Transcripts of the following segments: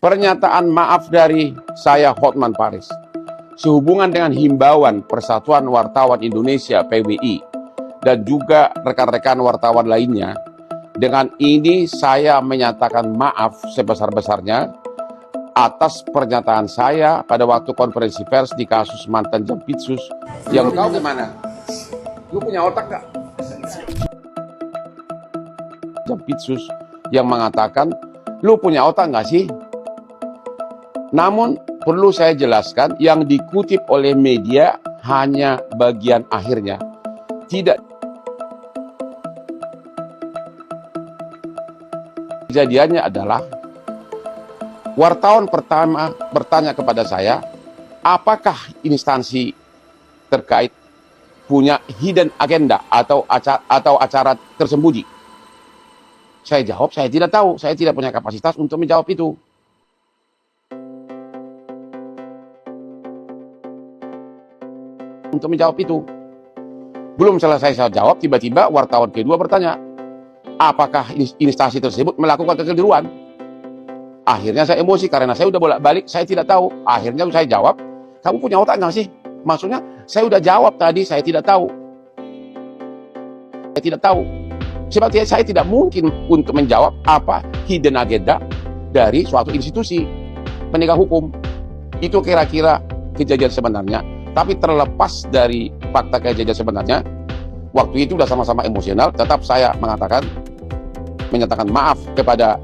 Pernyataan maaf dari saya Hotman Paris sehubungan dengan himbauan Persatuan Wartawan Indonesia PWI dan juga rekan-rekan wartawan lainnya. Dengan ini saya menyatakan maaf sebesar-besarnya atas pernyataan saya pada waktu konferensi pers di kasus mantan Jampitsus. Yang kau gimana? Lu punya otak gak? Jampitsus yang mengatakan, lu punya otak gak sih? Namun perlu saya jelaskan, yang dikutip oleh media hanya bagian akhirnya. Tidak. Kejadiannya adalah wartawan pertama bertanya kepada saya, apakah instansi terkait punya hidden agenda atau acara tersembunyi? Saya jawab, saya tidak tahu, saya tidak punya kapasitas untuk menjawab itu. Belum selesai saya jawab, tiba-tiba wartawan kedua bertanya, apakah instansi tersebut melakukan kekeliruan? Akhirnya saya emosi karena saya udah bolak-balik, saya tidak tahu. Akhirnya saya jawab, kamu punya otak nggak sih? Maksudnya, saya udah jawab tadi, saya tidak tahu. Saya tidak tahu. Sebabnya saya tidak mungkin untuk menjawab apa hidden agenda dari suatu institusi penegak hukum. Itu kira-kira kejadian sebenarnya. Tapi terlepas dari fakta kejadian sebenarnya, waktu itu sudah sama-sama emosional, tetap saya menyatakan maaf kepada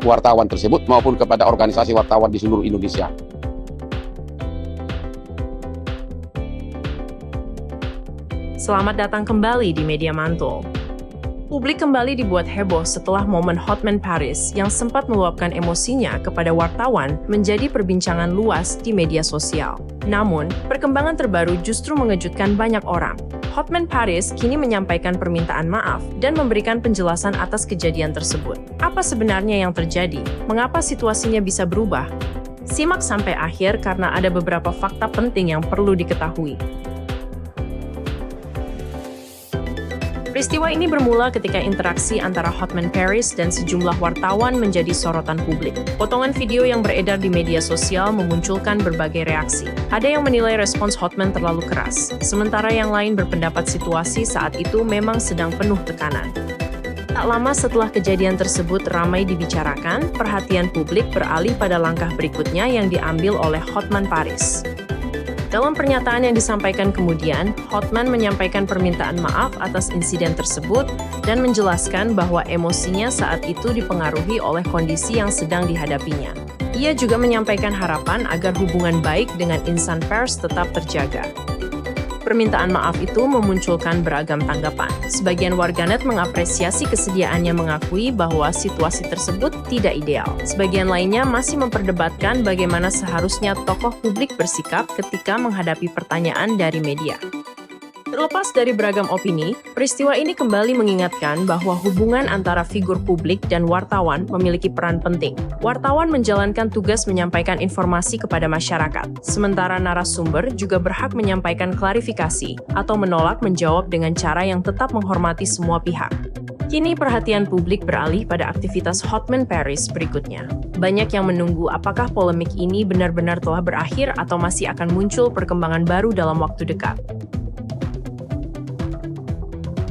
wartawan tersebut maupun kepada organisasi wartawan di seluruh Indonesia. Selamat datang kembali di Media Mantul. Publik kembali dibuat heboh setelah momen Hotman Paris yang sempat meluapkan emosinya kepada wartawan menjadi perbincangan luas di media sosial. Namun, perkembangan terbaru justru mengejutkan banyak orang. Hotman Paris kini menyampaikan permintaan maaf dan memberikan penjelasan atas kejadian tersebut. Apa sebenarnya yang terjadi? Mengapa situasinya bisa berubah? Simak sampai akhir karena ada beberapa fakta penting yang perlu diketahui. Peristiwa ini bermula ketika interaksi antara Hotman Paris dan sejumlah wartawan menjadi sorotan publik. Potongan video yang beredar di media sosial memunculkan berbagai reaksi. Ada yang menilai respons Hotman terlalu keras, sementara yang lain berpendapat situasi saat itu memang sedang penuh tekanan. Tak lama setelah kejadian tersebut ramai dibicarakan, perhatian publik beralih pada langkah berikutnya yang diambil oleh Hotman Paris. Dalam pernyataan yang disampaikan kemudian, Hotman menyampaikan permintaan maaf atas insiden tersebut dan menjelaskan bahwa emosinya saat itu dipengaruhi oleh kondisi yang sedang dihadapinya. Ia juga menyampaikan harapan agar hubungan baik dengan insan pers tetap terjaga. Permintaan maaf itu memunculkan beragam tanggapan. Sebagian warganet mengapresiasi kesediaannya mengakui bahwa situasi tersebut tidak ideal. Sebagian lainnya masih memperdebatkan bagaimana seharusnya tokoh publik bersikap ketika menghadapi pertanyaan dari media. Terlepas dari beragam opini, peristiwa ini kembali mengingatkan bahwa hubungan antara figur publik dan wartawan memiliki peran penting. Wartawan menjalankan tugas menyampaikan informasi kepada masyarakat, sementara narasumber juga berhak menyampaikan klarifikasi atau menolak menjawab dengan cara yang tetap menghormati semua pihak. Kini perhatian publik beralih pada aktivitas Hotman Paris berikutnya. Banyak yang menunggu apakah polemik ini benar-benar telah berakhir atau masih akan muncul perkembangan baru dalam waktu dekat.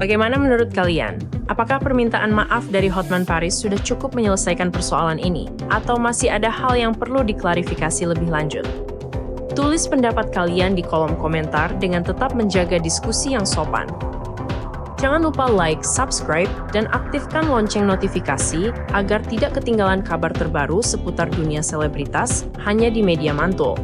Bagaimana menurut kalian? Apakah permintaan maaf dari Hotman Paris sudah cukup menyelesaikan persoalan ini? Atau masih ada hal yang perlu diklarifikasi lebih lanjut? Tulis pendapat kalian di kolom komentar dengan tetap menjaga diskusi yang sopan. Jangan lupa like, subscribe, dan aktifkan lonceng notifikasi agar tidak ketinggalan kabar terbaru seputar dunia selebritas hanya di Media Mantul.